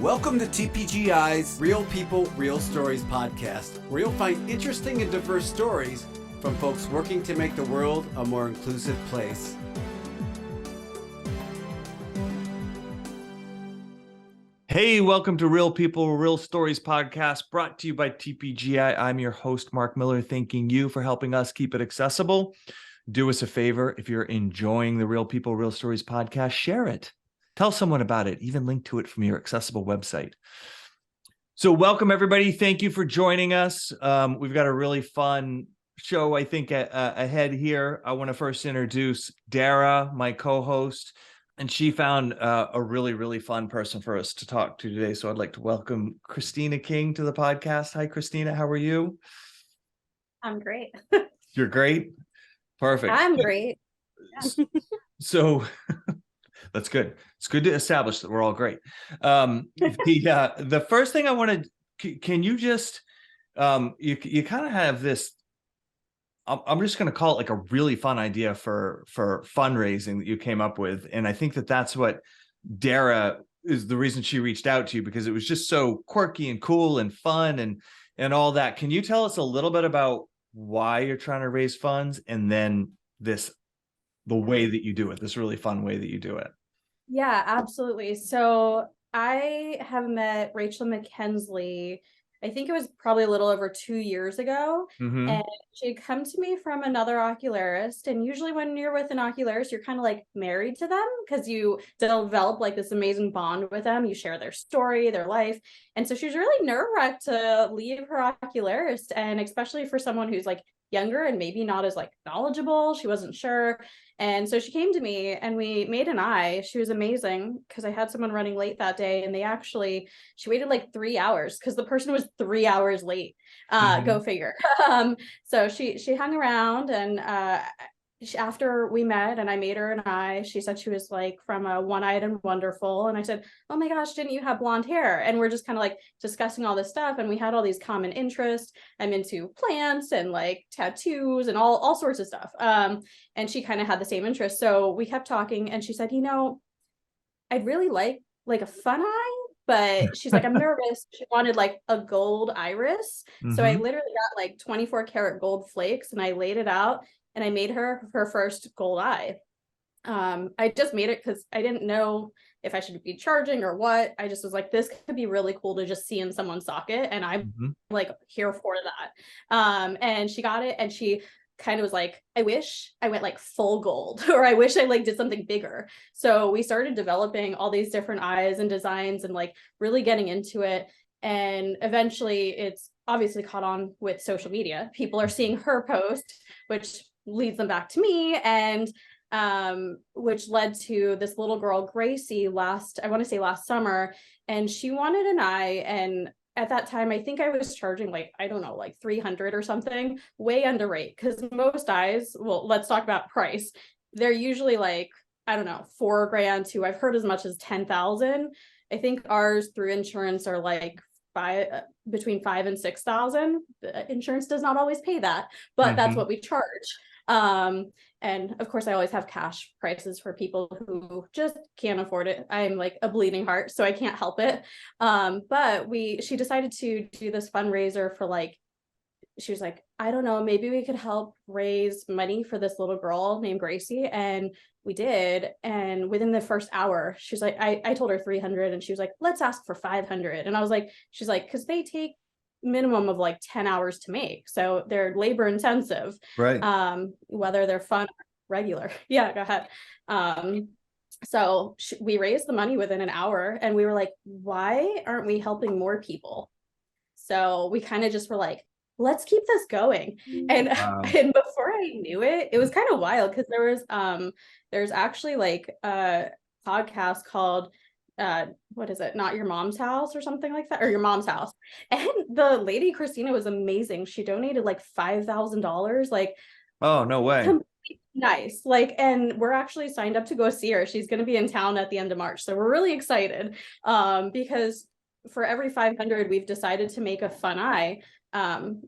Welcome to TPGI's Real People, Real Stories podcast, where you'll find interesting and diverse stories from folks working to make the world a more inclusive place. Hey, welcome to Real People, Real Stories podcast, brought to you by TPGI. I'm your host, Mark Miller, thanking you for helping us keep it accessible. Do us a favor, if you're enjoying the Real People, Real Stories podcast, share it. Tell someone about it, even link to it from your accessible website. So welcome, everybody. Thank you for joining us. We've got a really fun show, I think, ahead here. I want to first introduce Dara, my co-host, and she found a really, really fun person for us to talk to today. So I'd like to welcome Christina King to the podcast. Hi, Christina. How are you? I'm great. You're great? Perfect. I'm great. Yeah. So that's good. It's good to establish that we're all great. The first thing I wanted, can you just, you kind of have this, I'm just going to call it like a really fun idea for fundraising that you came up with. And I think that that's what Dara is the reason she reached out to you, because it was just so quirky and cool and fun and all that. Can you tell us a little bit about why you're trying to raise funds, and then the way that you do it, this really fun way that you do it? Yeah, absolutely. So I have met Rachel Mackenzlee, I think it was probably a little over 2 years ago. Mm-hmm. And she had come to me from another ocularist. And usually when you're with an ocularist, you're kind of like married to them because you develop like this amazing bond with them. You share their story, their life. And so she was really nerve-wracked to leave her ocularist. And especially for someone who's like younger and maybe not as like knowledgeable, she wasn't sure. And so she came to me and we made an eye. She was amazing because I had someone running late that day, and she waited like 3 hours because the person was 3 hours late. Go figure. So she hung around, and after we met and I made her an eye, she said she was like from a One-Eyed and Wonderful. And I said, oh my gosh, didn't you have blonde hair? And we're just kind of like discussing all this stuff. And we had all these common interests. I'm into plants and like tattoos and all sorts of stuff. And she kind of had the same interest. So we kept talking, and she said, I'd really like a fun eye, but she's like, I'm nervous. She wanted like a gold iris. So I literally got like 24 karat gold flakes and I laid it out. And I made her first gold eye. I just made it because I didn't know if I should be charging or what. I just was like, this could be really cool to just see in someone's socket. And I'm like here for that. And she got it, and she kind of was like, I wish I went like full gold, or I wish I like did something bigger. So we started developing all these different eyes and designs and like really getting into it. And eventually it's obviously caught on with social media. People are seeing her post, which leads them back to me, and which led to this little girl, Gracie, last summer, and she wanted an eye. And at that time, I think I was charging like, I don't know, like 300 or something, way under rate, because most eyes, well, let's talk about price. They're usually like, I don't know, $4,000 to, I've heard as much as 10,000. I think ours through insurance are like between 5,000 and 6,000. Insurance does not always pay that, but that's what we charge. And of course I always have cash prices for people who just can't afford it. I'm like a bleeding heart, so I can't help it. But she decided to do this fundraiser for like, she was like, I don't know, maybe we could help raise money for this little girl named Gracie. And we did. And within the first hour, she's like, I told her 300, and she was like, let's ask for 500. And I was like, she's like, because they take minimum of like 10 hours to make, so they're labor intensive, right? Whether they're fun or regular. Yeah, go ahead. So we raised the money within an hour, and we were like, why aren't we helping more people? So we kind of just were like, let's keep this going. And Wow. And before I knew it, it was kind of wild, because there's actually like a podcast called what is it, Not Your Mom's House or something like that, or Your Mom's House. And the lady Christina was amazing. She donated like $5,000, like, oh, no way. Nice. Like, and we're actually signed up to go see her. She's going to be in town at the end of March, so we're really excited, because for every 500 we've decided to make a fun eye.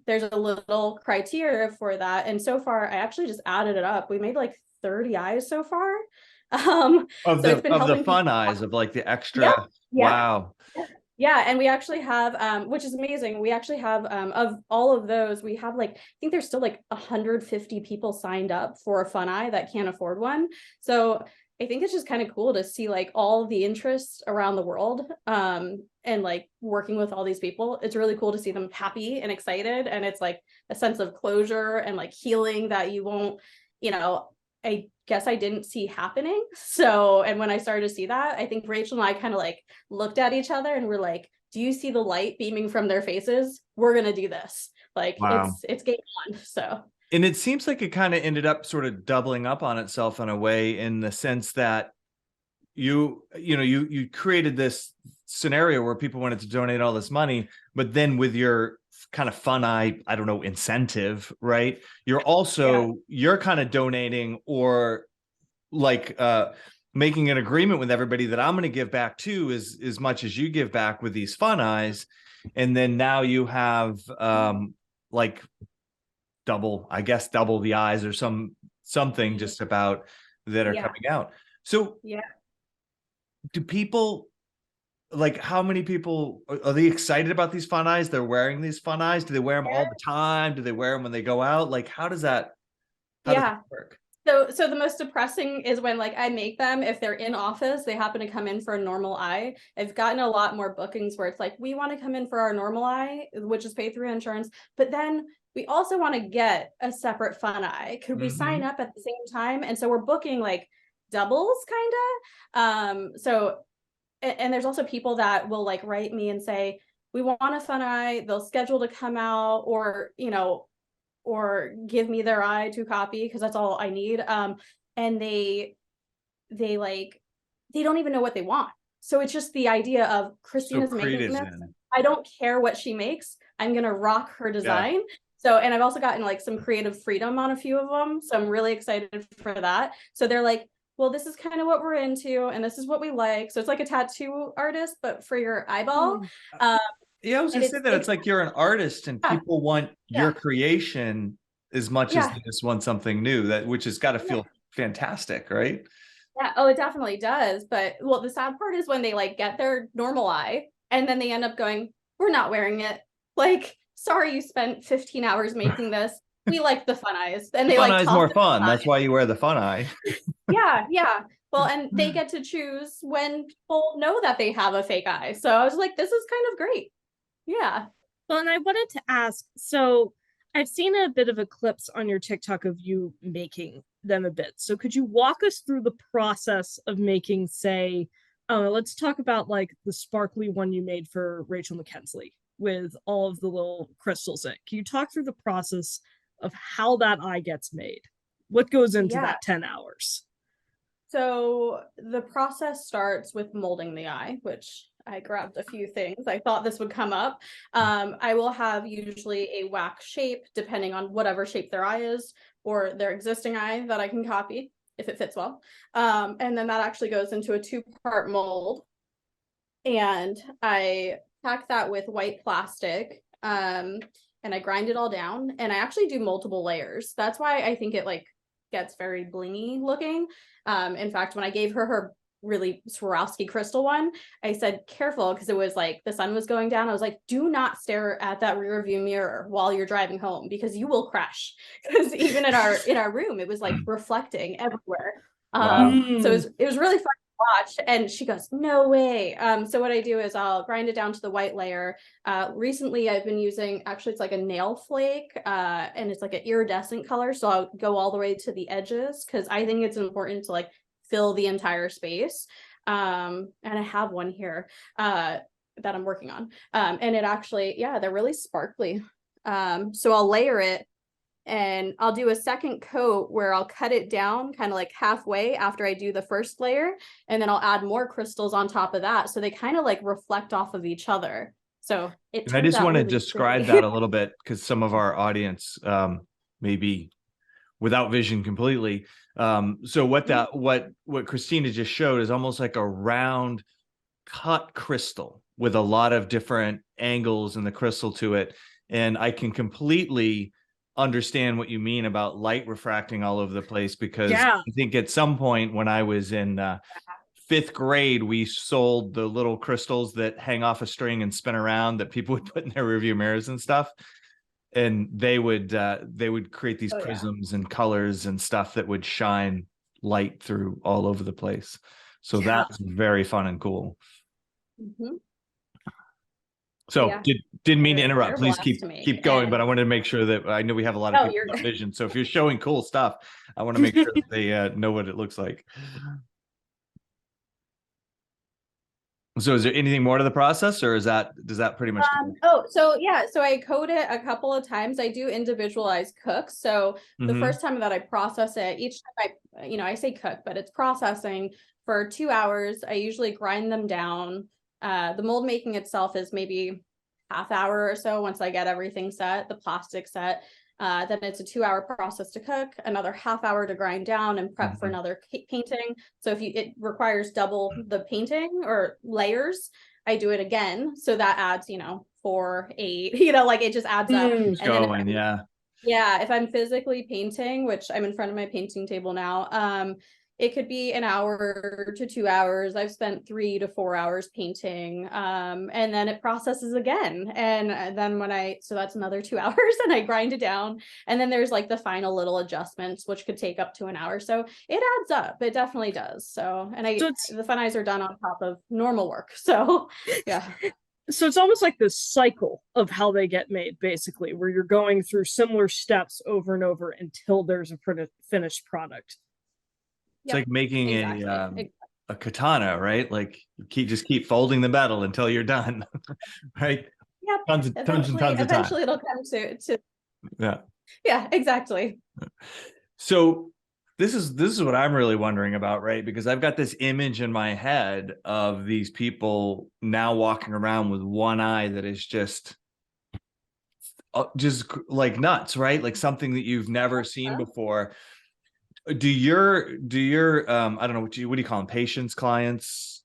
There's a little criteria for that, and so far I actually just added it up. We made like 30 eyes so far. Of So the fun eyes, of like the extra. Yeah. Wow. Yeah, and we actually have, which is amazing. We actually have, of all of those, we have like, I think there's still like 150 people signed up for a Fun Eye that can't afford one. So I think it's just kind of cool to see like all the interests around the world, and like working with all these people. It's really cool to see them happy and excited, and it's like a sense of closure and like healing that you won't, you know, I guess I didn't see happening. So, and when I started to see that, I think Rachel and I kind of like looked at each other and we're like, do you see the light beaming from their faces? We're going to do this. Like Wow. it's game on. So, And it seems like it kind of ended up sort of doubling up on itself in a way, in the sense that you created this scenario where people wanted to donate all this money, but then with your kind of Fun Eye, I don't know, incentive, right? You're also, you're kind of donating, or like making an agreement with everybody that I'm going to give back too, as much as you give back with these Fun Eyes. And then now you have like double the eyes, or something just about that are coming out. So do people, like, how many people are they excited about these Fun Eyes? They're wearing these Fun Eyes. Do they wear them all the time? Do they wear them when they go out? Like, how does that work? So the most depressing is when like I make them, if they're in office, they happen to come in for a normal eye. I've gotten a lot more bookings where it's like, we want to come in for our normal eye, which is paid through insurance, but then we also want to get a separate Fun Eye. Could we sign up at the same time? And so we're booking like doubles kind of. So, and there's also people that will like write me and say, we want a Fun Eye. They'll schedule to come out, or, you know, or give me their eye to copy, because that's all I need. And they don't even know what they want. So it's just the idea of Christina's making this. I don't care what she makes. I'm gonna rock her design. Yeah. So, and I've also gotten like some creative freedom on a few of them. So I'm really excited for that. So they're like, well, this is kind of what we're into, and this is what we like. So it's like a tattoo artist, but for your eyeball. Yeah, I was gonna say that it's like you're an artist, and people want your creation as much as they just want something new, which has got to feel fantastic, right? Yeah, oh, it definitely does. But well, the sad part is when they like get their normal eye and then they end up going, we're not wearing it. Like, sorry, you spent 15 hours making this. We like the Fun Eyes. And they Fun like Eye's more fun. That's why you wear the Fun Eye. Yeah. Well, and they get to choose when people know that they have a fake eye. So I was like, this is kind of great. Yeah. Well, and I wanted to ask, so I've seen a bit of a clips on your TikTok of you making them a bit. So could you walk us through the process of making, say, let's talk about like the sparkly one you made for Rachel Mackenzlee with all of the little crystals in it. Can you talk through the process of how that eye gets made? What goes into that 10 hours? So the process starts with molding the eye, which I grabbed a few things. I thought this would come up. I will have usually a wax shape, depending on whatever shape their eye is, or their existing eye that I can copy if it fits well. And then that actually goes into a 2-part mold. And I pack that with white plastic, and I grind it all down. And I actually do multiple layers. That's why I think it like gets very blingy looking. In fact, when I gave her really Swarovski crystal one, I said, careful, because it was like the sun was going down. I was like, do not stare at that rear view mirror while you're driving home, because you will crash. Because even in our room, it was like reflecting everywhere. So it was really fun to watch. And she goes, no way. So what I do is I'll grind it down to the white layer. Recently I've been using, actually it's like a nail flake, and it's like an iridescent color. So I'll go all the way to the edges, because I think it's important to like fill the entire space. And I have one here that I'm working on. And it actually, they're really sparkly. So I'll layer it, and I'll do a second coat where I'll cut it down kind of like halfway after I do the first layer. And then I'll add more crystals on top of that. So they kind of like reflect off of each other. So I just want to describe that a little bit, because some of our audience may be without vision completely. So what Christina just showed is almost like a round cut crystal with a lot of different angles in the crystal to it. And I can completely understand what you mean about light refracting all over the place, because I think at some point when I was in fifth grade, we sold the little crystals that hang off a string and spin around that people would put in their rearview mirrors and stuff. And they would create these prisms and colors and stuff that would shine light through all over the place. So that's very fun and cool. Mm-hmm. So didn't mean to interrupt. Please keep going, and... but I wanted to make sure that I know we have a lot of people on vision. So if you're showing cool stuff, I want to make sure that they know what it looks like. So is there anything more to the process, or does that pretty much so I code it a couple of times. I do individualized cooks. So the first time that I process it, each time I say cook, but it's processing for 2 hours. I usually grind them down. The mold making itself is maybe half hour or so once I get everything set, the plastic set. Then it's a 2-hour process to cook, another half hour to grind down and prep for another painting. So if it requires double the painting or layers, I do it again. So that adds, 4, 8, it just adds up. And going, then if I'm physically painting, which I'm in front of my painting table now, it could be an hour to 2 hours. I've spent 3 to 4 hours painting. And then it processes again. And then so that's another 2 hours and I grind it down. And then there's like the final little adjustments, which could take up to an hour. So it adds up. It definitely does. So, and the fun eyes are done on top of normal work. So yeah. So it's almost like this cycle of how they get made, basically, where you're going through similar steps over and over until there's a finished product. It's like making a katana, right? Like just keep folding the metal until you're done, right? Yeah, tons of time. Eventually, it'll come to. Yeah, exactly. So this is what I'm really wondering about, right? Because I've got this image in my head of these people now walking around with one eye that is just like nuts, right? Like something that you've never seen before. Do your I don't know, what do you call them? Patients, clients?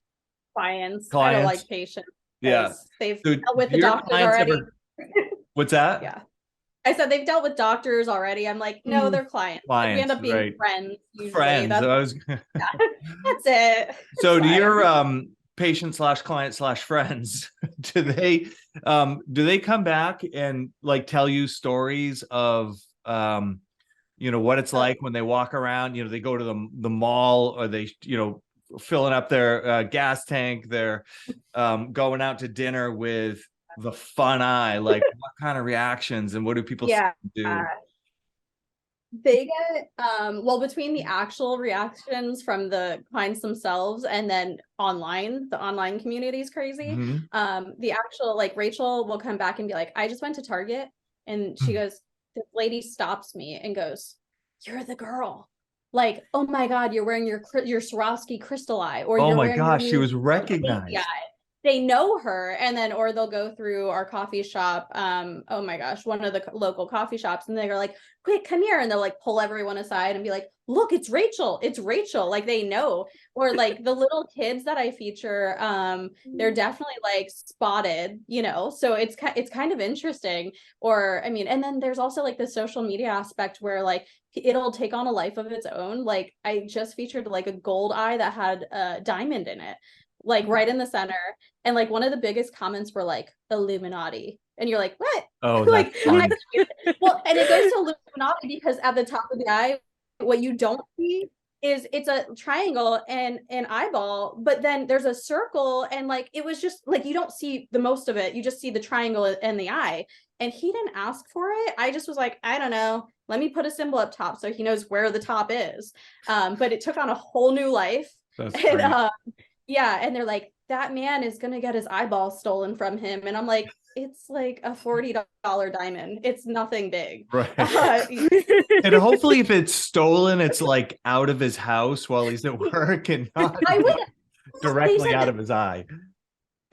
Clients. I don't like patients. Yeah. They've dealt with the doctors already. What's that? Yeah. I said they've dealt with doctors already. I'm like, no, they're clients. We end up being friends. Usually. Friends. That's it. So do your patient/client/friends, do they come back and like tell you stories of what it's like when they walk around, they go to the mall, or they, filling up their gas tank, they're going out to dinner with the fun eye, like what kind of reactions and what do people do? They get, between the actual reactions from the clients themselves and then the online community is crazy. The actual, like Rachel will come back and be like, I just went to Target and she goes, this lady stops me and goes, you're the girl. Like, oh my God, you're wearing your Swarovski crystal eye. Or oh my gosh, she was recognized. They know her. And then, or they'll go through our coffee shop. Oh my gosh, one of the local coffee shops. And they're like, quick, come here. And they'll like pull everyone aside and be like, look, it's Rachel. It's Rachel. Like they know. Or like the little kids that I feature, they're definitely like spotted, so it's kind of interesting. Or, I mean, and then there's also like the social media aspect where like it'll take on a life of its own. Like I just featured like a gold eye that had a diamond in it, like right in the center. And like one of the biggest comments were like Illuminati. And you're like, what? Oh, like, well, and it goes to Illuminati because at the top of the eye, what you don't see is it's a triangle and an eyeball, but then there's a circle. And like, it was just like, you don't see the most of it. You just see the triangle and the eye. And he didn't ask for it. I just was like, I don't know. Let me put a symbol up top so he knows where the top is. But it took on a whole new life. That's and and they're like, that man is gonna get his eyeball stolen from him. And I'm like, it's like a $40 diamond. It's nothing big. Right. And hopefully if it's stolen, it's like out of his house while he's at work and not directly out of his eye.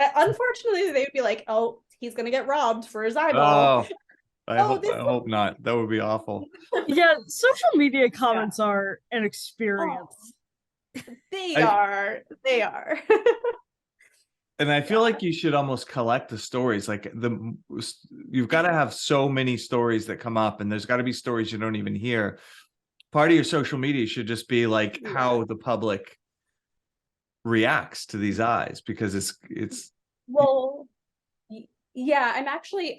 Unfortunately, they would be like, oh, he's going to get robbed for his eyeball. I hope not. That would be awful. Yeah, social media comments are an experience. They are. And I feel like you should almost collect the stories. Like you've got to have so many stories that come up, and there's got to be stories you don't even hear. Part of your social media should just be like how the public reacts to these eyes, because it's Well, yeah, I'm actually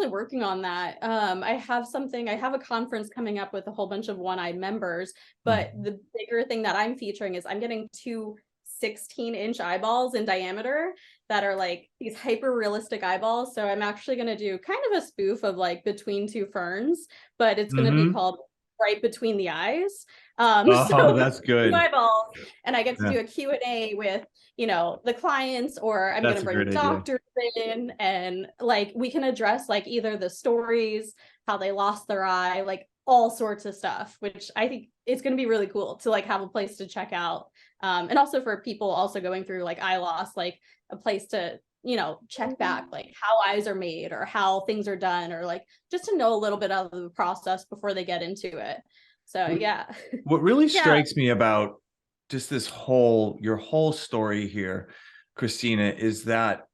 working on that. I have a conference coming up with a whole bunch of one-eyed members, but the bigger thing that I'm featuring is I'm getting two 16-inch eyeballs in diameter that are like these hyper realistic eyeballs. So I'm actually going to do kind of a spoof of like Between Two Ferns, but it's going to be called Right Between the Eyes. Oh, So that's two good. eyeballs, and I get to Yeah, do a Q&A with, the clients, or I'm going that's to a bring great idea. doctors in, and like we can address like either the stories, how they lost their eye, like all sorts of stuff, which I think it's going to be really cool to like have a place to check out. And also for people also going through like eye loss, like a place to, check back like how eyes are made or how things are done, or like just to know a little bit of the process before they get into it. So yeah. What really Yeah. strikes me about just your whole story here, Christina, is that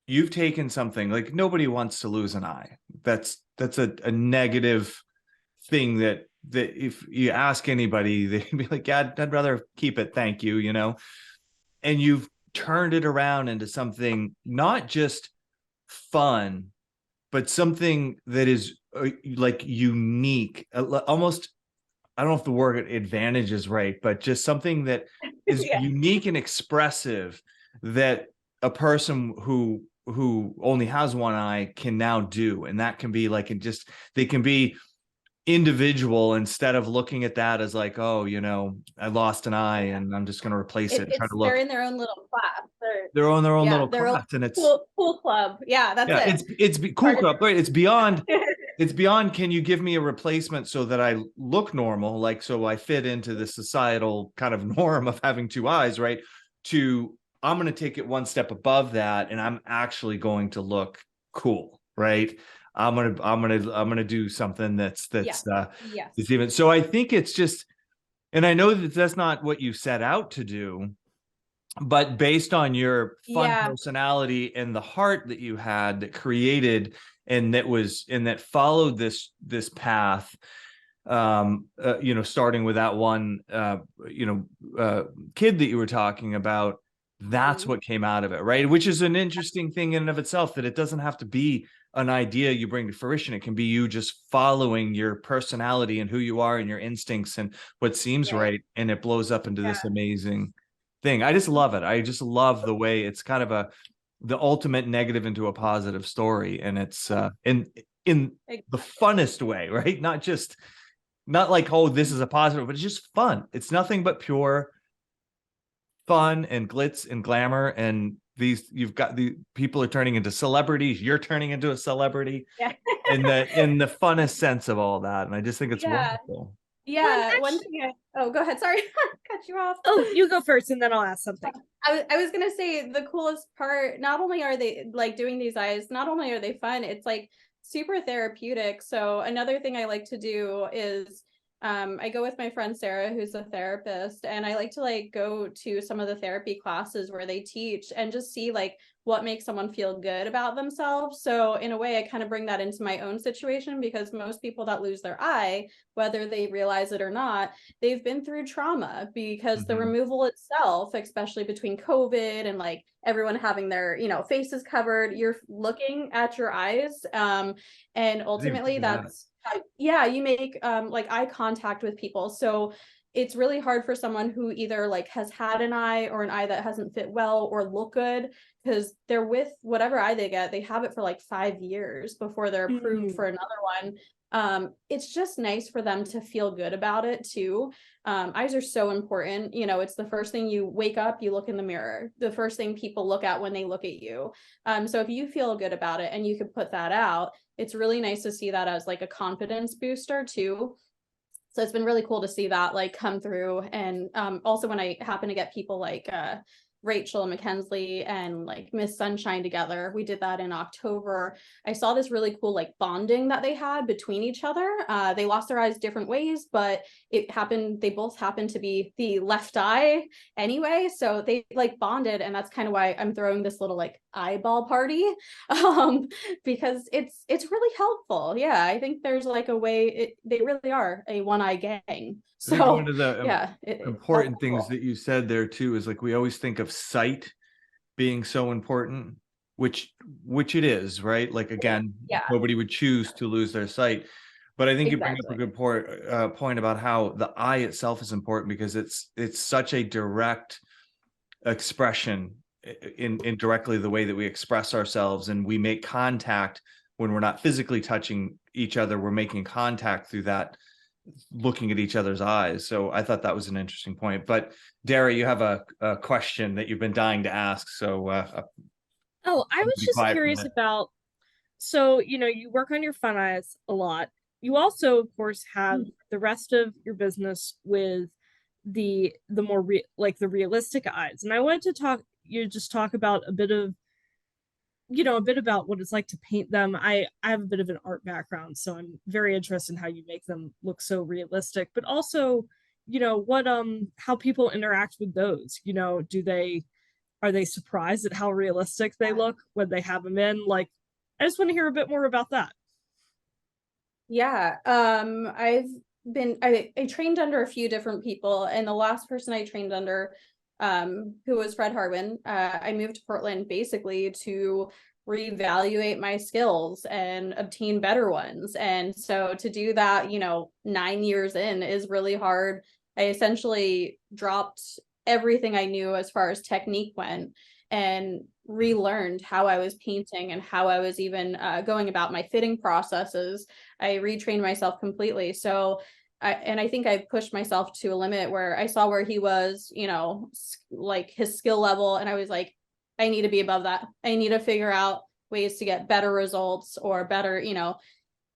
you've taken something like nobody wants to lose an eye. That's a negative thing that if you ask anybody, they'd be like, yeah, I'd rather keep it. Thank you. And you've turned it around into something not just fun, but something that is like unique, almost. I don't know if the word advantage is right, but just something that is Yeah. unique and expressive that a person who only has one eye can now do. And that can be like, they can be individual instead of looking at that as like, oh, I lost an eye and I'm just going to replace it and try to They're look. in their own little class. They're on their own little Their own class, and it's cool club. Yeah, that's it. it's cool club, right? It's beyond can you give me a replacement so that I look normal, like so I fit into the societal kind of norm of having two eyes, right? To I'm going to take it one step above that, and I'm actually going to look cool, right? I'm gonna do something that's Yes. is even. So I think it's just, and I know that that's not what you set out to do, but based on your fun personality and the heart that you had that created and that followed this path, starting with that one kid that you were talking about, that's what came out of it, right? Which is an interesting thing in and of itself, that it doesn't have to be an idea you bring to fruition. It can be you just following your personality and who you are and your instincts and what seems right, and it blows up into this amazing thing. I just love it. I just love the way it's kind of the ultimate negative into a positive story, and it's in the funnest way, right? Not like, oh, this is a positive, but it's just fun. It's nothing but pure fun and glitz and glamour, and you've got the people are turning into celebrities. You're turning into a celebrity, in the funnest sense of all that, and I just think it's wonderful. Yeah, one thing go ahead. Sorry, cut you off. Oh, you go first, and then I'll ask something. I was gonna say the coolest part. Not only are they like doing these eyes, not only are they fun, it's like super therapeutic. So another thing I like to do is I go with my friend Sarah, who's a therapist, and I like to like go to some of the therapy classes where they teach and just see like what makes someone feel good about themselves. So in a way, I kind of bring that into my own situation, because most people that lose their eye, whether they realize it or not, they've been through trauma, because the removal itself, especially between COVID and like everyone having their, faces covered, you're looking at your eyes. And ultimately that's, you make like eye contact with people. So it's really hard for someone who either like has had an eye or an eye that hasn't fit well or look good, because they're with whatever eye they get, they have it for like 5 years before they're approved for another one. It's just nice for them to feel good about it too. Eyes are so important. It's the first thing you wake up, you look in the mirror, the first thing people look at when they look at you. So if you feel good about it and you could put that out, it's really nice to see that as like a confidence booster too. So it's been really cool to see that like come through. And also when I happen to get people like Rachel Mackenzlee and like Miss Sunshine together. We did that in October. I saw this really cool like bonding that they had between each other. They lost their eyes different ways, but they both happened to be the left eye anyway. So they like bonded, and that's kind of why I'm throwing this little like eyeball party, because it's really helpful. Yeah, I think there's like a way they really are a one eye gang. I think So one of the yeah, important things that you said there too is like we always think of sight being so important, which it is, right? Like again, Yeah. nobody would choose to lose their sight, but I think you bring up a Exactly. good point about how the eye itself is important, because it's such a direct expression in directly the way that we express ourselves, and we make contact when we're not physically touching each other. We're making contact through that, looking at each other's eyes. So I thought that was an interesting point. But Dara, you have a question that you've been dying to ask. So Oh, I was be just quiet for a curious minute. about, so, you work on your fun eyes a lot. You also, of course, have the rest of your business with the more like the realistic eyes. And I wanted to talk about a bit about what it's like to paint them. I have a bit of an art background, so I'm very interested in how you make them look so realistic, but also, what how people interact with those. Are they surprised at how realistic they look when they have them in? Like, I just want to hear a bit more about that. Yeah. I trained under a few different people, and the last person I trained under, who was Fred Harwin, I moved to Portland basically to reevaluate my skills and obtain better ones. And so to do that, 9 years in is really hard. I essentially dropped everything I knew as far as technique went and relearned how I was painting and how I was even going about my fitting processes. I retrained myself completely. So I think I pushed myself to a limit where I saw where he was, like his skill level. And I was like, I need to be above that. I need to figure out ways to get better results or better,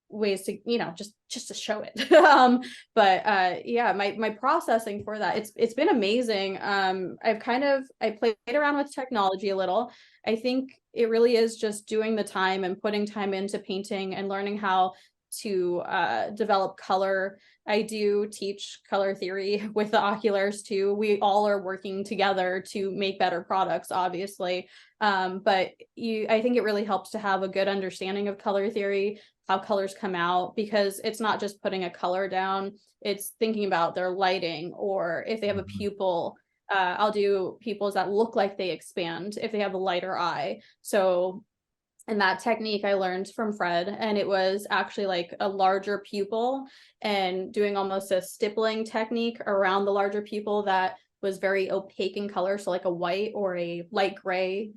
ways to, just to show it. But yeah, my processing for that, it's been amazing. I played around with technology a little. I think it really is just doing the time and putting time into painting and learning how to develop color. I do teach color theory with the oculars too. We all are working together to make better products, obviously. But I think it really helps to have a good understanding of color theory, how colors come out, because it's not just putting a color down, it's thinking about their lighting, or if they have a pupil. I'll do pupils that look like they expand if they have a lighter eye. So, and that technique I learned from Fred, and it was actually like a larger pupil and doing almost a stippling technique around the larger pupil that was very opaque in color. So like a white or a light gray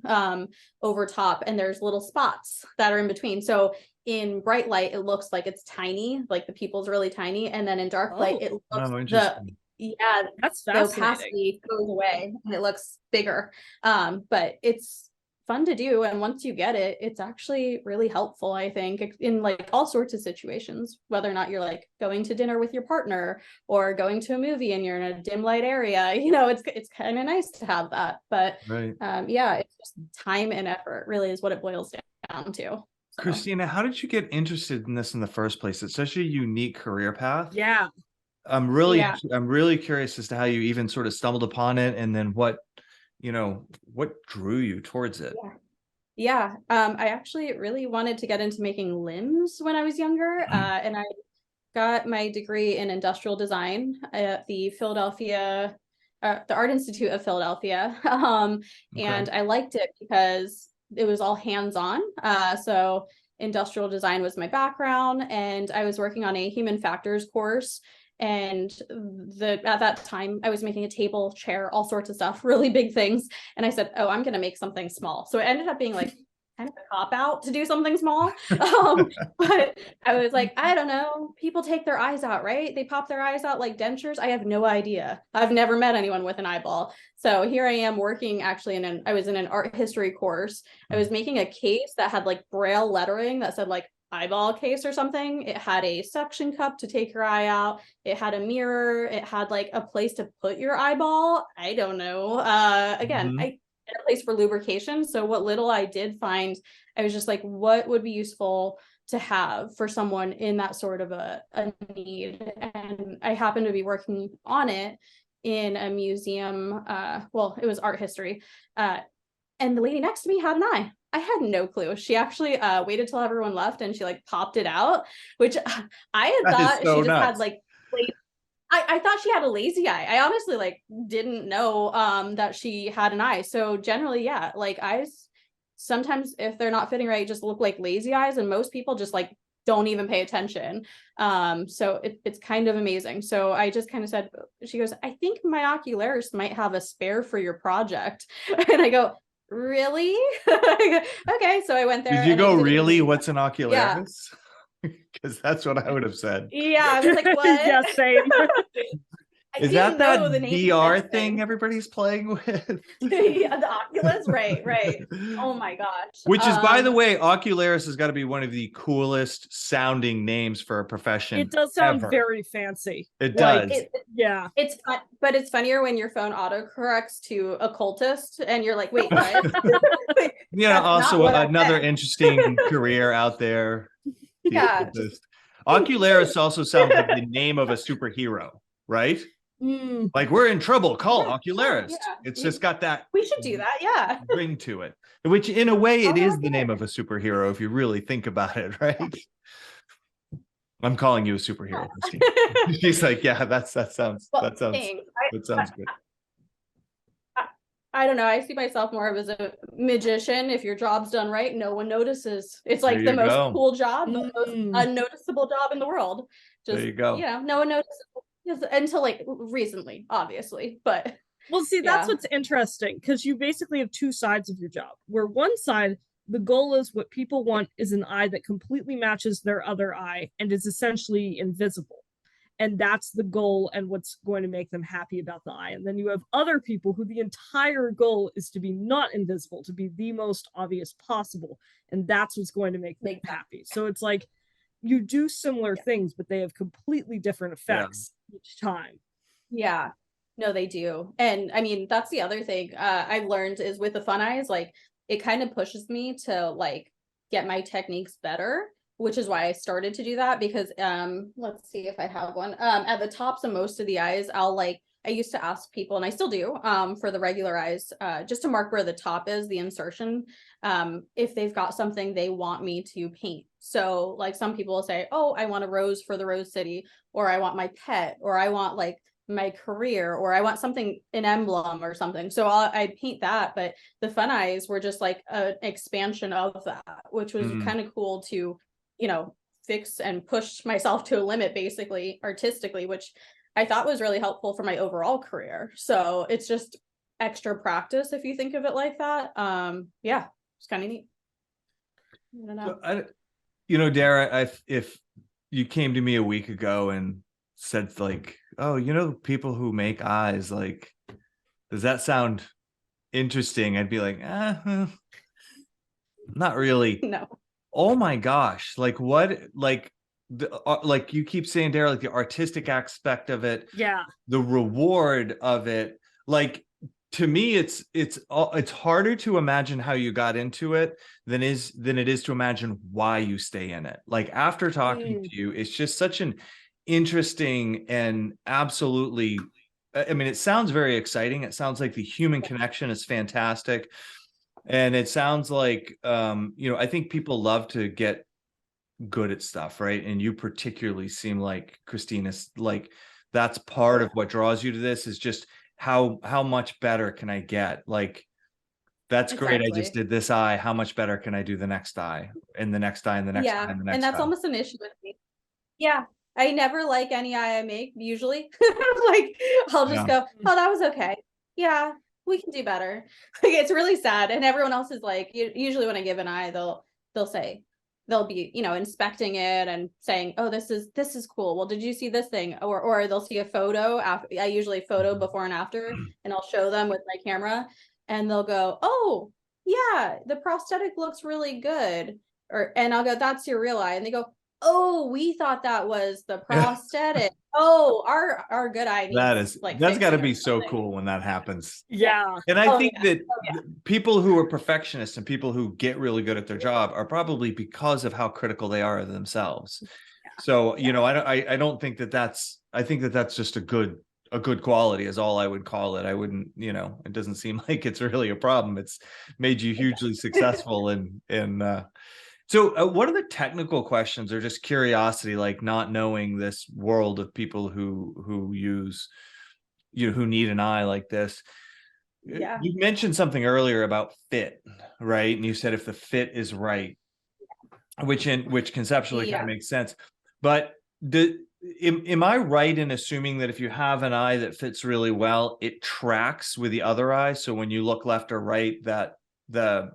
over top, and there's little spots that are in between. So in bright light, it looks like it's tiny, like the pupil's really tiny. And then in dark light, it looks That's the fascinating. opacity goes away and it looks bigger. But it's fun to do, and once you get it, it's actually really helpful, I think, in like all sorts of situations, whether or not you're like going to dinner with your partner or going to a movie and you're in a dim light area. It's kind of nice to have that. But Right. yeah, it's just time and effort really is what it boils down to. So. Christina, how did you get interested in this in the first place? It's such a unique career path. Yeah. I'm really curious as to how you even sort of stumbled upon it, and then what drew you towards it. Yeah. I actually really wanted to get into making limbs when I was younger, and I got my degree in industrial design at the Art Institute of Philadelphia. And I liked it because it was all hands-on. So industrial design was my background, and I was working on a human factors course. And at that time I was making a table, chair, all sorts of stuff, really big things. And I said, oh, I'm going to make something small. So it ended up being like kind of a cop out to do something small. But I was like, I don't know, people take their eyes out, right? They pop their eyes out like dentures. I have no idea. I've never met anyone with an eyeball. So here I am working actually I was in an art history course. I was making a case that had like Braille lettering that said like eyeball case or something. It had a suction cup to take your eye out. It had a mirror. It had like a place to put your eyeball. I don't know. Again, Mhm. a place for lubrication. So what little I did find, I was just like, what would be useful to have for someone in that sort of a need? And I happened to be working on it in a museum. Well, it was art history. And the lady next to me had an eye. I had no clue. She actually waited till everyone left and she like popped it out, which I had That is thought so she just had nuts. like I thought she had a lazy eye. I honestly like didn't know that she had an eye. So generally, yeah, like eyes sometimes if they're not fitting right, just look like lazy eyes, and most people just like don't even pay attention. So it's kind of amazing. So I just kind of said, she goes, I think my ocularist might have a spare for your project. And I go, really? Okay. So I went there. Did you and I go, didn't really? even- What's an Yeah. ocularist? Because that's what I would have said. Yeah. I was like, what? Yeah, same. I Is that didn't know that the name of VR this thing everybody's playing with? Yeah, the Oculus, right. Oh my gosh. Which is, by the way, Ocularist has got to be one of the coolest sounding names for a profession. It does sound ever. very fancy. It Like, does. Yeah. It's fun, but it's funnier when your phone autocorrects to occultist and you're like, wait, what? Yeah, That's not also what I another meant. interesting career out there. The Yeah, occultist. Ocularist also sounds like the name of a superhero, right? Mm. Like, we're in trouble, call Yeah, Ocularist. yeah. It's just got that We should do that. Yeah. ring to it, which in a way it Oh, is the yeah. name of a superhero if you really think about it, right? I'm calling you a superhero, Christine. She's like, yeah, that sounds Well, that sounds thanks. good. I don't know. I see myself more of as a magician. If your job's done right, no one notices. It's like There the you most go. cool job, the most Mm. unnoticeable job in the world. Just, There you go. no one notices until like recently, obviously. But Well, see, that's yeah. what's interesting, because you basically have two sides of your job, where one side, the goal is what people want is an eye that completely matches their other eye and is essentially invisible. And that's the goal and what's going to make them happy about the eye. And then you have other people who the entire goal is to be not invisible, to be the most obvious possible. And that's what's going to make them happy. So it's like you do similar things, but they have completely different effects each time. Yeah, no, they do. And I mean, that's the other thing I've learned is with the fun eyes, like it kind of pushes me to like get my techniques better, which is why I started to do that. Because let's see if I have one. At the tops of most of the eyes, I used to ask people, and I still do, for the regular eyes, just to mark where the top is, the insertion, if they've got something they want me to paint. So like some people will say, oh, I want a rose for the Rose City, or I want my pet, or I want like my career, or I want something, an emblem or something. So I'd paint that. But the fun eyes were just like an expansion of that, which was kind of cool to, fix and push myself to a limit, basically artistically, which I thought was really helpful for my overall career. So it's just extra practice if you think of it like that. Yeah, it's kind of neat. I don't know. Dara, if you came to me a week ago and said like, oh, people who make eyes, like, does that sound interesting? I'd be like, not really. No. Oh my gosh. Like what, like you keep saying, Dara, like the artistic aspect of it, the reward of it, like, to me, it's harder to imagine how you got into it than it is to imagine why you stay in it. Like after talking to you, it's just such an interesting and absolutely, I mean, it sounds very exciting. It sounds like the human connection is fantastic. And it sounds like, I think people love to get good at stuff, right? And you particularly seem like, Christina, like that's part of what draws you to this, is just how much better can I get? Like, that's great. I just did this eye. How much better can I do the next eye and the next eye and the next eye and the next eye? And that's almost an issue with me. Yeah. I never like any eye I make, usually. Like, I'll just go, oh, that was okay. Yeah, we can do better. Like, it's really sad. And everyone else is like, usually when I give an eye, they'll say, they'll be, inspecting it and saying, oh, this is cool. Well, did you see this thing? Or they'll see a photo after. I usually photo before and after, and I'll show them with my camera, and they'll go, oh, yeah, the prosthetic looks really good. and I'll go, that's your real eye. And they go, oh, we thought that was the prosthetic. Oh, our good eye needs that's got to be or so something. cool when that happens. Yeah. And I Oh, think yeah. that Oh, yeah. people who are perfectionists and people who get really good at their job are probably because of how critical they are of themselves. So, you know, I don't think that's, I think that that's just a good quality is all I would call it. I wouldn't, you know, it doesn't seem like it's really a problem. It's made you hugely successful. So what are the technical questions or just curiosity, like not knowing this world of people who use, you know, who need an eye like this? Yeah. You mentioned something earlier about fit, right? And you said if the fit is right, which conceptually kind of makes sense. But am I right in assuming that if you have an eye that fits really well, it tracks with the other eye? So when you look left or right, that the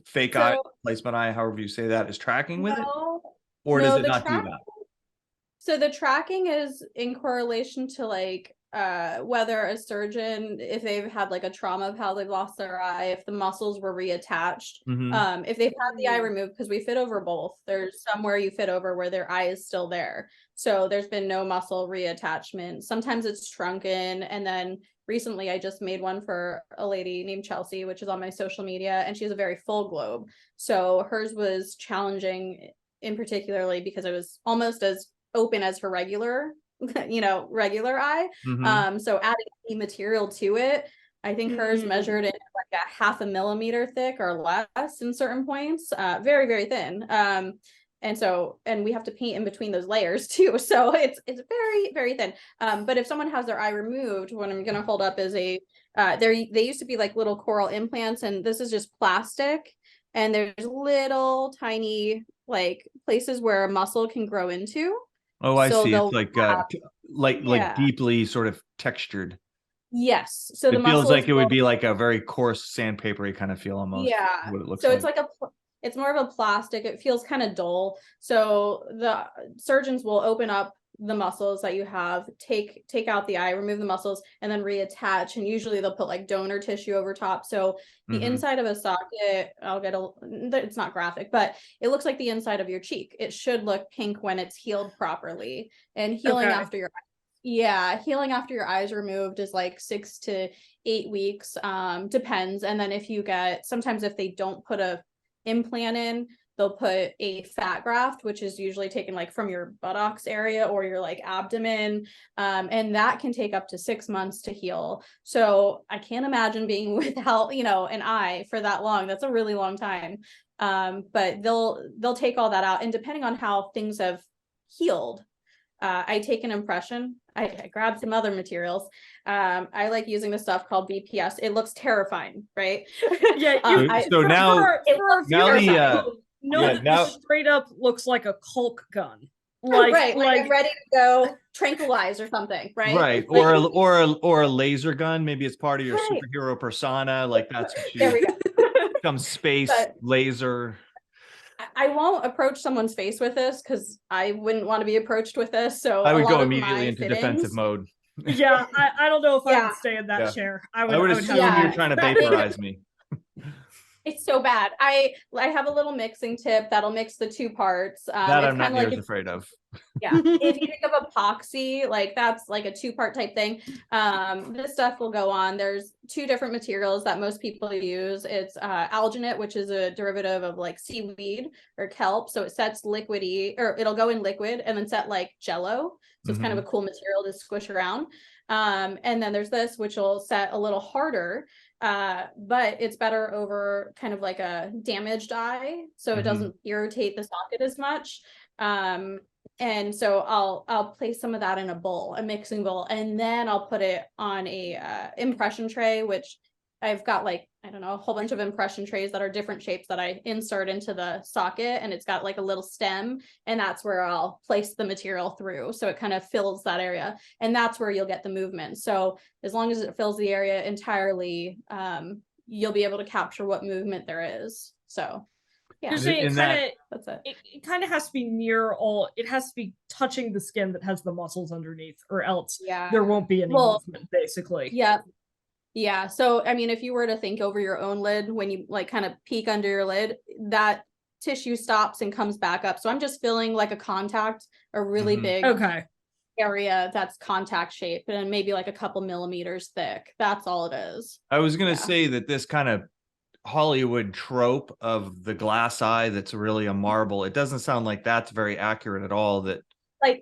fake eye, placement eye, however you say that, is tracking with it? Or does it not do that? So the tracking is in correlation to like whether a surgeon, if they've had like a trauma of how they've lost their eye, if the muscles were reattached, if they've had the eye removed, because we fit over both. There's somewhere you fit over where their eye is still there. So there's been no muscle reattachment. Sometimes it's shrunken. And then recently I just made one for a lady named Chelsea, which is on my social media, and she has a very full globe. So hers was challenging in particularly because it was almost as open as her regular eye. So adding any material to it, I think hers measured in like a 0.5 millimeter thick or less in certain points, very, very thin. And we have to paint in between those layers too. So it's very, very thin. But if someone has their eye removed, what I'm going to hold up is they used to be like little coral implants, and this is just plastic. And there's little tiny like places where a muscle can grow into. Oh, I see. It's like deeply sort of textured. Yes. So it feels like it would be like a very coarse sandpapery kind of feel almost. Yeah. What it looks so like. It's like it's more of a plastic. It feels kind of dull. So the surgeons will open up the muscles that you have, take out the eye, remove the muscles, and then reattach. And usually they'll put like donor tissue over top. So the inside of a socket, it's not graphic, but it looks like the inside of your cheek. It should look pink when it's healed properly. And healing after your eyes removed is like 6 to 8 weeks, depends. And then sometimes if they don't put a implant in, they'll put a fat graft, which is usually taken like from your buttocks area or your like abdomen. And that can take up to 6 months to heal. So I can't imagine being without, an eye for that long. That's a really long time. But they'll take all that out. And depending on how things have healed, I take an impression. I grabbed some other materials. I like using this stuff called BPS. It looks terrifying, right? Yeah. Now straight up looks like a Hulk gun. Like I'm ready to go tranquilize or something, right? Right. Or a laser gun. Maybe it's part of your superhero persona. Like that's what there we go. Some space laser. I won't approach someone's face with this because I wouldn't want to be approached with this. So I would go immediately into defensive mode. Yeah, I don't know if I would stay in that chair. I would assume you're trying to vaporize me. It's so bad. I have a little mixing tip that'll mix the two parts. That I'm not near as afraid of. Yeah, if you think of epoxy, like that's like a 2-part type thing. This stuff will go on. There's 2 different materials that most people use. It's alginate, which is a derivative of like seaweed or kelp. So it sets liquidy, or it'll go in liquid and then set like jello. So it's kind of a cool material to squish around. And then there's this, which will set a little harder. But it's better over kind of like a damaged eye, so it doesn't irritate the socket as much. And so I'll place some of that in a mixing bowl, and then I'll put it on a impression tray, which I've got like, I don't know, a whole bunch of impression trays that are different shapes that I insert into the socket, and it's got like a little stem, and that's where I'll place the material through. So it kind of fills that area, and that's where you'll get the movement. So as long as it fills the area entirely, you'll be able to capture what movement there is. So yeah, it kind of has to be it has to be touching the skin that has the muscles underneath, or else there won't be any movement, basically. Yeah. So, I mean, if you were to think over your own lid, when you like kind of peek under your lid, that tissue stops and comes back up. So I'm just filling like a really big area that's contact shape and maybe like a couple millimeters thick. That's all it is. I was going to say that this kind of Hollywood trope of the glass eye that's really a marble, it doesn't sound like that's very accurate at all. That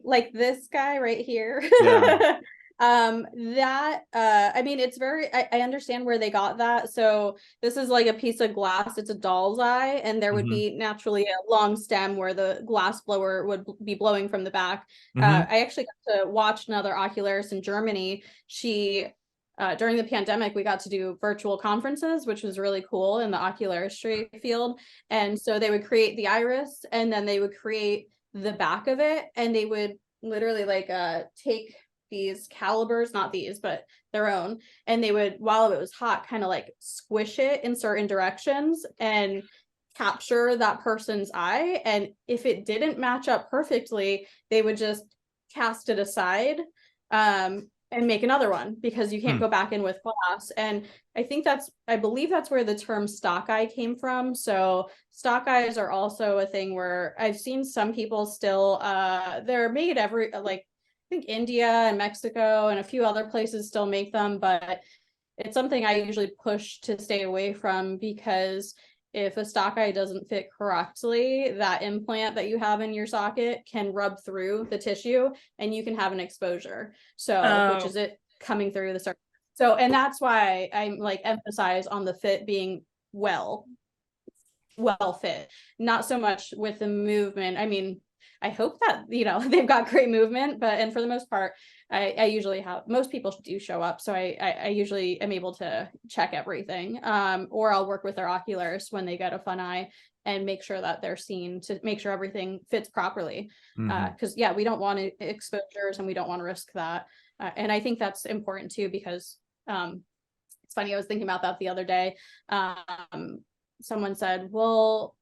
like this guy right here. Yeah. I mean, it's very, I understand where they got that. So this is like a piece of glass, it's a doll's eye, and there would be naturally a long stem where the glass blower would be blowing from the back. I actually got to watch another ocularist in Germany. She during the pandemic, we got to do virtual conferences, which was really cool in the ocularistry field. And so they would create the iris, and then they would create the back of it, and they would literally like take these calibers, not these, but their own, and they would, while it was hot, kind of like squish it in certain directions and capture that person's eye. And if it didn't match up perfectly, they would just cast it aside and make another one, because you can't go back in with glass. And I believe that's where the term stock eye came from. So stock eyes are also a thing where I've seen some people still, they're made I think India and Mexico and a few other places still make them, but it's something I usually push to stay away from, because if a stock eye doesn't fit correctly, that implant that you have in your socket can rub through the tissue and you can have an exposure. So, which is it coming through the surface. So, and that's why I'm like emphasize on the fit being well fit, not so much with the movement. I mean, I hope that, they've got great movement, and for the most part, I usually have, most people do show up. So I usually am able to check everything, or I'll work with their ocularist when they get a fun eye and make sure that they're seen, to make sure everything fits properly. Because we don't want exposures and we don't want to risk that. And I think that's important too, because it's funny, I was thinking about that the other day. Someone said, well,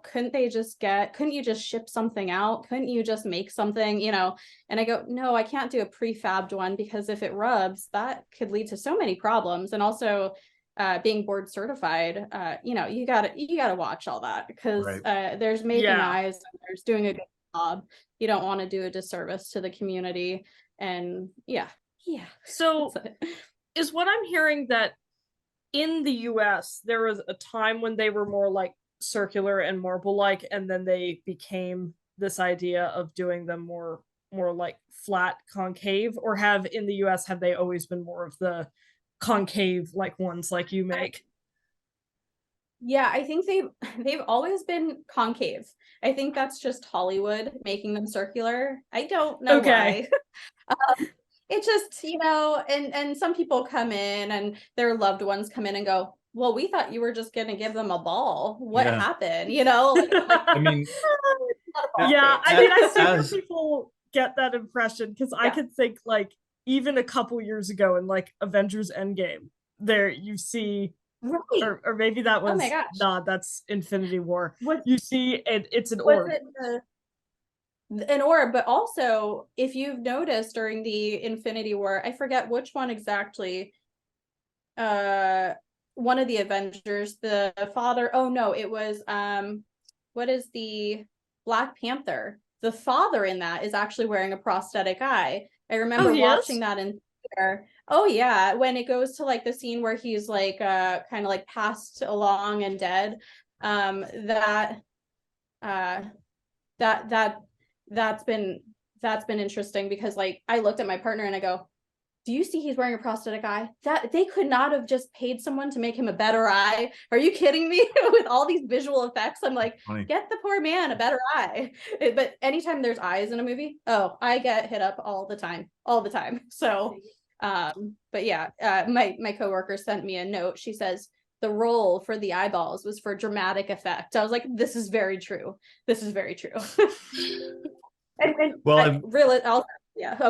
couldn't you just ship something out? Couldn't you just make something, And I go, no, I can't do a prefabbed one, because if it rubs, that could lead to so many problems. And also being board certified, you gotta watch all that, because there's making eyes, and there's doing a good job. You don't want to do a disservice to the community. And So is what I'm hearing that in the US, there was a time when they were more like circular and marble-like, and then they became this idea of doing them more like flat concave, or have they always been more of the concave like ones like you make? I think they've always been concave. I think that's just Hollywood making them circular. I don't know why. It just, and some people come in and their loved ones come in and go, well, we thought you were just going to give them a ball. What happened? I mean, I see where people get that impression, because I could think like even a couple years ago in like Avengers Endgame, there you see, or maybe that was, that's Infinity War. You see, it's an orb. An orb, but also if you've noticed during the Infinity War, I forget which one exactly, one of the Avengers, the father, it was what is the Black Panther, the father in that is actually wearing a prosthetic eye. I remember watching that in theater. When it goes to like the scene where he's like kind of like passed along and dead, that's been interesting, because like I looked at my partner and I go, do you see he's wearing a prosthetic eye? That they could not have just paid someone to make him a better eye. Are you kidding me? With all these visual effects, I'm like, get the poor man a better eye. But anytime there's eyes in a movie, I get hit up all the time. So, my coworker sent me a note. She says the role for the eyeballs was for dramatic effect. I was like, this is very true. Go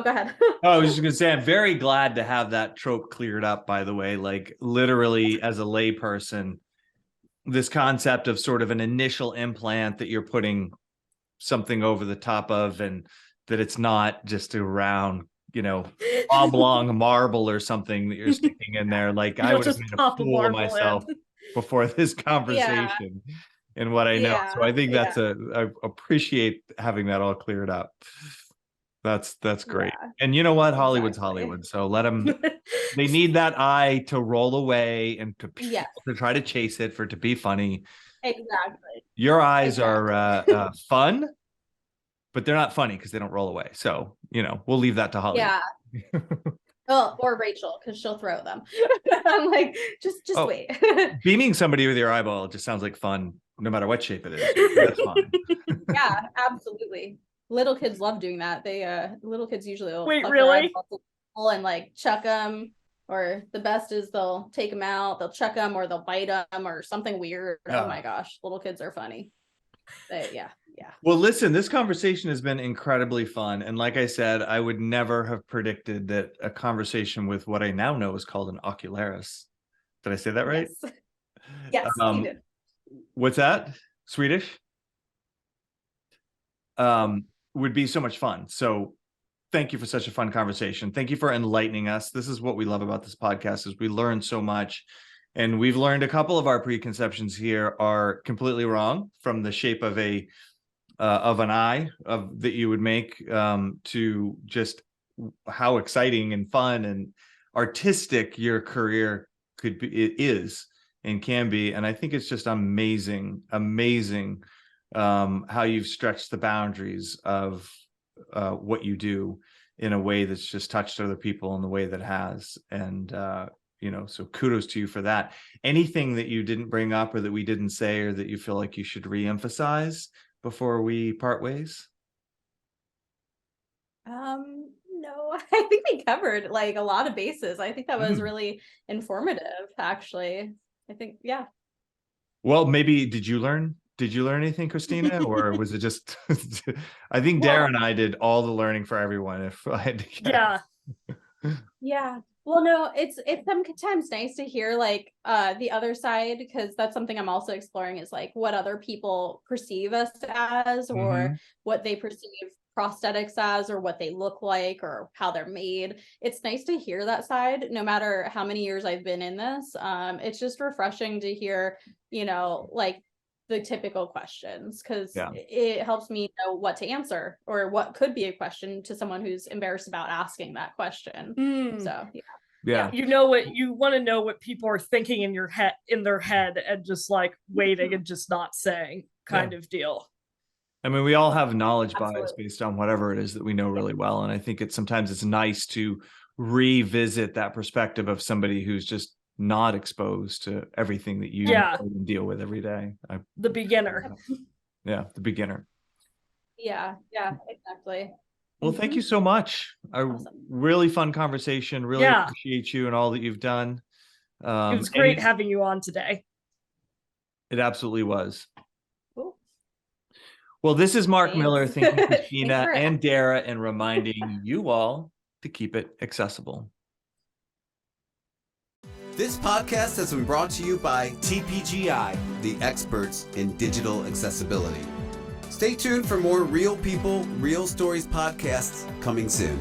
ahead. I was just gonna say, I'm very glad to have that trope cleared up, by the way. Like literally, as a layperson, this concept of sort of an initial implant that you're putting something over the top of, and that it's not just a round, oblong marble or something that you're sticking in there. Like I would have made a fool of myself before this conversation. in what I know. So I think Yeah, I appreciate having that all cleared up. That's great. yeah, And you know what? Hollywood's exactly. Hollywood. So let them, they need that eye to roll away and Yes, to try to chase it for it to be funny. exactly. Your eyes Exactly. are fun, but they're not funny because they don't roll away. So, we'll leave that to Hollywood. Yeah. Well, or Rachel, because she'll throw them. I'm like, just Oh, wait. beaming somebody with your eyeball just sounds like fun, no matter what shape it is. That's fine. Yeah, absolutely. Little kids love doing that. Little kids usually will Wait, pluck really? their eyeballs and like chuck them, or the best is they'll take them out, they'll chuck them, or they'll bite them, or something weird. Oh my gosh, little kids are funny. Yeah. Well, listen, this conversation has been incredibly fun. And like I said, I would never have predicted that a conversation with what I now know is called an ocularist. Did I say that right? Yes, you did. What's that? Swedish? Would be so much fun. So thank you for such a fun conversation. Thank you for enlightening us. This is what we love about this podcast is we learn so much. And we've learned a couple of our preconceptions here are completely wrong, from the shape of an eye that you would make to just how exciting and fun and artistic your career is and can be. And I think it's just amazing how you've stretched the boundaries of what you do in a way that's just touched other people in the way that has. And so kudos to you for that. Anything that you didn't bring up or that we didn't say or that you feel like you should re-emphasize before we part ways? No, I think we covered like a lot of bases. I think that was really informative, actually. I think, yeah. Well, maybe did you learn anything, Christina, or was it just I think Dara and I did all the learning for everyone, if I had to guess. Yeah. Well, no, it's sometimes nice to hear like the other side, because that's something I'm also exploring, is like what other people perceive us as, or what they perceive prosthetics as, or what they look like, or how they're made. It's nice to hear that side, no matter how many years I've been in this. It's just refreshing to hear, like the typical questions, because it helps me know what to answer, or what could be a question to someone who's embarrassed about asking that question. So yeah, what you want to know, what people are thinking in their head, and just like waiting and just not saying kind of deal. I mean, we all have knowledge bias based on whatever it is that we know really well. And I think sometimes it's nice to revisit that perspective of somebody who's just not exposed to everything that you deal with every day. The beginner. Yeah, the beginner. Yeah, exactly. Well, thank you so much. Really fun conversation. Really appreciate you and all that you've done. It was great having you on today. It absolutely was. Cool. Well, this is Mark Miller thanking Christina and Dara and reminding you all to keep it accessible. This podcast has been brought to you by TPGI, the experts in digital accessibility. Stay tuned for more Real People, Real Stories podcasts coming soon.